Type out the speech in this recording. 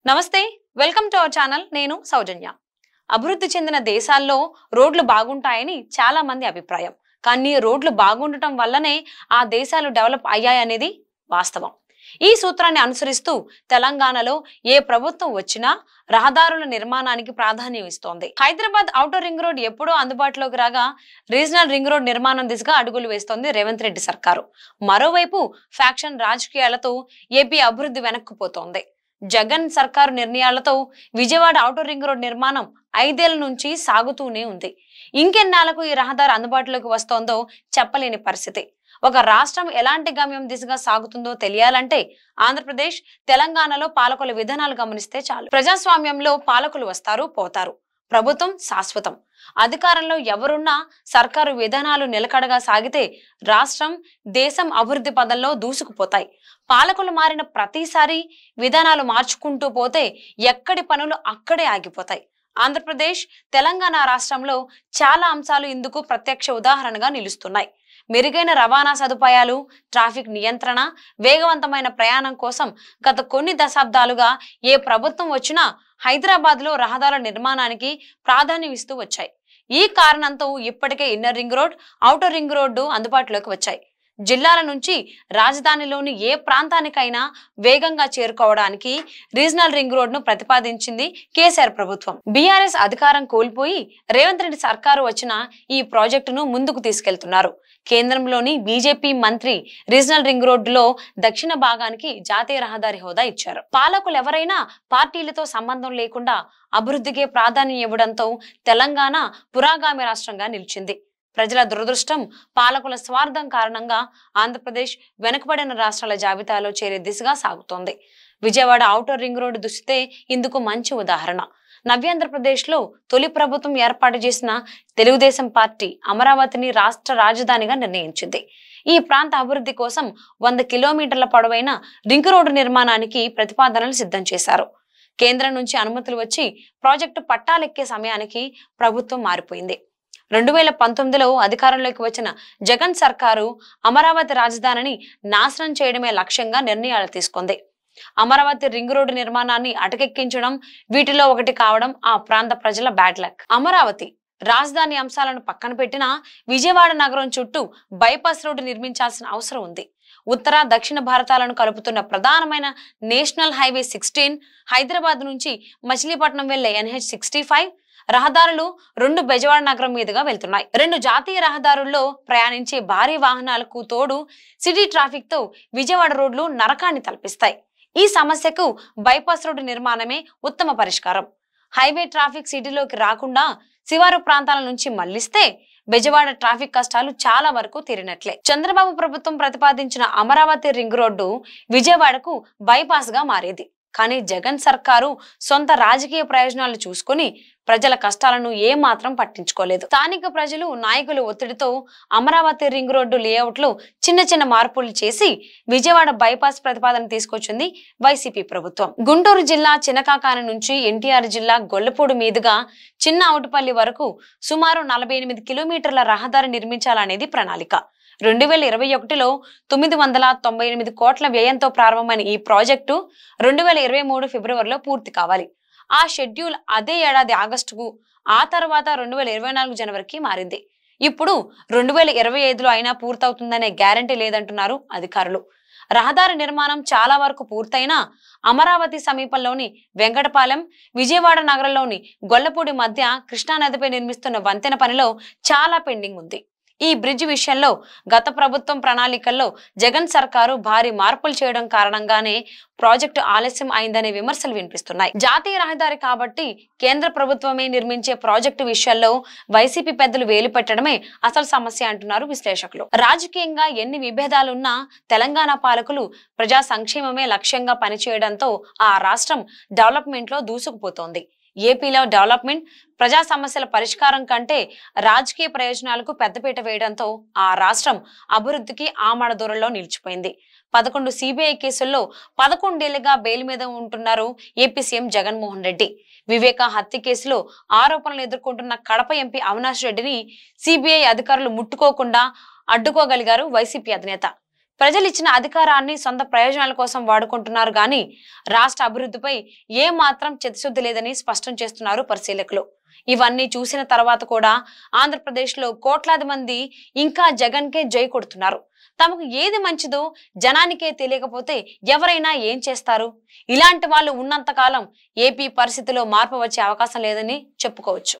నమస్తే welcome to our channel నేను సౌజన్య అభివృద్ధి చెందిన దేశాల్లో రోడ్లు బాగుంటాయని చాలా మంది అభిప్రాయం కానీ రోడ్లు బాగుండటం వల్లనే ఆ దేశాలు డెవలప్ అయ్యాయనేది వాస్తవం ఈ సూత్రాన్ని అనుసరిస్తూ తెలంగాణలో ఏ ప్రభుత్వం వచ్చినా రహదారుల నిర్మాణానికి ప్రాధాన్యం ఇస్తోంది హైదరాబాద్ ఔటర్ రింగ్ రోడ్ ఎప్పుడో అందుబాటులోకి రాగా రీజనల్ రింగ్ రోడ్ నిర్మాణం దిశగా అడుగులు వేస్తోంది రేవంత్ రెడ్డి సర్కారు మరోవైపు ఫ్యాక్షన్ రాజకీయాలతో ఏపీ అభివృద్ధి వెనక్కుపోతోంది జగన్ సర్కారు నిర్ణయాలతో విజయవాడ ఔటర్ రింగ్ రోడ్ నిర్మాణం 5 ఏళ్ల నుంచి సాగుతూనే ఉంది ఇంకెన్నాళ్లకు ఈ రహదారి అందుబాటులోకి వస్తోందో చెప్పలేని పరిస్థితి ఒక రాష్ట్రం ఎలాంటి గమ్యం దిశగా సాగుతుందో తెలియాలంటే ఆంధ్రప్రదేశ్ తెలంగాణలో పాలకుల విధానాలు గమనిస్తే చాలు ప్రజాస్వామ్యంలో పాలకులు వస్తారు పోతారు ప్రభుత్వం శాశ్వతం అధికారంలో ఎవరున్నా సర్కారు విధానాలు నిలకడగా సాగితే రాష్ట్రం దేశం అభివృద్ధి పదంలో దూసుకుపోతాయి పాలకులు మారిన ప్రతిసారి విధానాలు మార్చుకుంటూ పోతే ఎక్కడి పనులు అక్కడే ఆగిపోతాయి ఆంధ్రప్రదేశ్ తెలంగాణ రాష్ట్రంలో చాలా అంశాలు ఇందుకు ప్రత్యక్ష ఉదాహరణగా నిలుస్తున్నాయి మెరుగైన రవాణా సదుపాయాలు ట్రాఫిక్ నియంత్రణ వేగవంతమైన ప్రయాణం కోసం గత కొన్ని దశాబ్దాలుగా ఏ ప్రభుత్వం వచ్చినా హైదరాబాద్ లో రహదారుల నిర్మాణానికి ప్రాధాన్యం ఇస్తూ వచ్చాయి ఈ కారణంతో ఇప్పటికే inner ring road outer ring road అందుబాటులోకి వచ్చాయి జిల్లాల నుంచి రాజధానిలోని ఏ ప్రాంతానికైనా వేగంగా చేరుకోవడానికి రీజనల్ రింగ్ రోడ్ ను ప్రతిపాదించింది కేసీఆర్ ప్రభుత్వం బీఆర్ఎస్ అధికారం కోల్పోయి రేవంత్ రెడ్డి సర్కారు వచ్చిన ఈ ప్రాజెక్టును ముందుకు తీసుకెళ్తున్నారు కేంద్రంలోని బీజేపీ మంత్రి రీజనల్ రింగ్ రోడ్డులో దక్షిణ భాగానికి జాతీయ రహదారి హోదా ఇచ్చారు పాలకులు ఎవరైనా పార్టీలతో సంబంధం లేకుండా అభివృద్ధికే ప్రాధాన్యం ఇవ్వడంతో తెలంగాణ పురోగామి రాష్ట్రంగా నిలిచింది ప్రజల దురదృష్టం పాలకుల స్వార్థం కారణంగా ఆంధ్రప్రదేశ్ వెనుకబడిన రాష్ట్రాల జాబితాలో చేరే దిశగా సాగుతోంది విజయవాడ ఔటర్ రింగ్ రోడ్డు దుస్తే ఇందుకు మంచి ఉదాహరణ నవ్యాంధ్రప్రదేశ్ లో తొలి ప్రభుత్వం ఏర్పాటు చేసిన తెలుగుదేశం పార్టీ అమరావతిని రాష్ట్ర రాజధానిగా నిర్ణయించింది ఈ ప్రాంత అభివృద్ధి కోసం 100 కిలోమీటర్ల పొడవైన రింగ్ రోడ్డు నిర్మాణానికి ప్రతిపాదనలు సిద్ధం చేశారు కేంద్రం నుంచి అనుమతులు వచ్చి ప్రాజెక్టు పట్టాలెక్కే సమయానికి ప్రభుత్వం మారిపోయింది 2019లో అధికారంలోకి వచ్చిన జగన్ సర్కారు అమరావతి రాజధానిని నాశనం చేయడమే లక్ష్యంగా నిర్ణయాలు తీసుకుంది అమరావతి రింగ్ రోడ్డు నిర్మాణాన్ని అటకెక్కించడం వీటిలో ఒకటి కావడం ఆ ప్రాంత ప్రజల బ్యాడ్ లక్ అమరావతి రాజధాని అంశాలను పక్కన పెట్టినా విజయవాడ నగరం చుట్టూ బైపాస్ రోడ్డు నిర్మించాల్సిన అవసరం ఉంది ఉత్తర దక్షిణ భారతాలను కలుపుతున్న ప్రధానమైన నేషనల్ హైవే 16 హైదరాబాద్ నుంచి మచిలీపట్నం వెళ్లే NH65 రహదారులు 2 బెజవాడ నగరం మీదుగా వెళ్తున్నాయి 2 జాతీయ రహదారుల్లో ప్రయాణించే భారీ వాహనాలకు తోడు సిటీ ట్రాఫిక్ తో విజయవాడ రోడ్లు నరకాన్ని తలపిస్తాయి ఈ సమస్యకు బైపాస్ రోడ్డు నిర్మాణమే ఉత్తమ పరిష్కారం హైవే ట్రాఫిక్ సిటీలోకి రాకుండా శివారు ప్రాంతాల నుంచి మళ్లిస్తే బెజవాడ ట్రాఫిక్ కష్టాలు చాలా వరకు తీరినట్లే చంద్రబాబు ప్రభుత్వం ప్రతిపాదించిన అమరావతి రింగ్ రోడ్డు విజయవాడకు బైపాస్ గా మారేది కానీ జగన్ సర్కారు సొంత రాజకీయ ప్రయోజనాలు చూసుకుని ప్రజల కష్టాలను ఏమాత్రం పట్టించుకోలేదు స్థానిక ప్రజలు నాయకుల ఒత్తిడితో అమరావతి రింగ్ రోడ్డు లేఅవుట్ లో చిన్న మార్పులు చేసి విజయవాడ బైపాస్ ప్రతిపాదన తీసుకొచ్చింది వైసీపీ ప్రభుత్వం గుంటూరు జిల్లా చినకాకాని నుంచి ఎన్టీఆర్ జిల్లా గొల్లపూడి మీదుగా చిన్న అవుటపల్లి వరకు సుమారు 48 కిలోమీటర్ల రహదారి నిర్మించాలనేది ప్రణాళిక 2021లో 998 కోట్ల వ్యయంతో ప్రారంభమైన ఈ ప్రాజెక్టు 2023 ఫిబ్రవరిలో పూర్తి కావాలి ఆ షెడ్యూల్ అదే ఏడాది ఆగస్టుకు ఆ తర్వాత 2024 జనవరికి మారింది ఇప్పుడు 2025లో అయినా పూర్తవుతుందనే గ్యారంటీ లేదంటున్నారు అధికారులు రహదారి నిర్మాణం చాలా వరకు పూర్తయినా అమరావతి సమీపంలోని వెంకటపాలెం విజయవాడ నగరంలోని గొల్లపూడి మధ్య కృష్ణానదిపై నిర్మిస్తున్న వంతెన పనిలో చాలా పెండింగ్ ఉంది ఈ బ్రిడ్జ్ విషయంలో గత ప్రభుత్వం ప్రణాళికల్లో జగన్ సర్కారు భారీ మార్పులు చేయడం కారణంగానే ప్రాజెక్టు ఆలస్యం అయిందనే విమర్శలు వినిపిస్తున్నాయి జాతీయ రహదారి కాబట్టి కేంద్ర ప్రభుత్వమే నిర్మించే ప్రాజెక్టు విషయాల్లో వైసీపీ పెద్దలు వేలు పెట్టడమే అసలు సమస్య అంటున్నారు విశ్లేషకులు రాజకీయంగా ఎన్ని విభేదాలున్నా తెలంగాణ పాలకులు ప్రజా సంక్షేమమే లక్ష్యంగా పనిచేయడంతో ఆ రాష్ట్రం డెవలప్మెంట్ లో దూసుకుపోతోంది ఏపీలో డెవలప్మెంట్ ప్రజా సమస్యల పరిష్కారం కంటే రాజకీయ ప్రయోజనాలకు పెద్దపీట వేయడంతో ఆ రాష్ట్రం అభివృద్ధికి ఆమడ దూరంలో నిలిచిపోయింది 11 సిబిఐ కేసుల్లో 11 ఏళ్లుగా బెయిల్ మీద ఉంటున్నారు ఏపీ సీఎం జగన్మోహన్ రెడ్డి వివేక హత్య కేసులో ఆరోపణలు ఎదుర్కొంటున్న కడప ఎంపీ అవినాష్ రెడ్డిని సిబిఐ అధికారులు ముట్టుకోకుండా అడ్డుకోగలిగారు వైసీపీ అధినేత ప్రజలు ఇచ్చిన అధికారాన్ని సొంత ప్రయోజనాల కోసం వాడుకుంటున్నారు గాని రాష్ట్ర అభివృద్ధిపై ఏ మాత్రం చిత్తశుద్ధి లేదని స్పష్టం చేస్తున్నారు పరిశీలకులు. ఇవన్నీ చూసిన తర్వాత కూడా ఆంధ్రప్రదేశ్లో కోట్లాది మంది ఇంకా జగన్కే జై కొడుతున్నారు. తమకు ఏది మంచిదో జనానికే తెలియకపోతే ఎవరైనా ఏం చేస్తారు? ఇలాంటి వాళ్ళు ఉన్నంత కాలం ఏపీ పరిస్థితిలో మార్పు వచ్చే అవకాశం లేదని చెప్పుకోవచ్చు.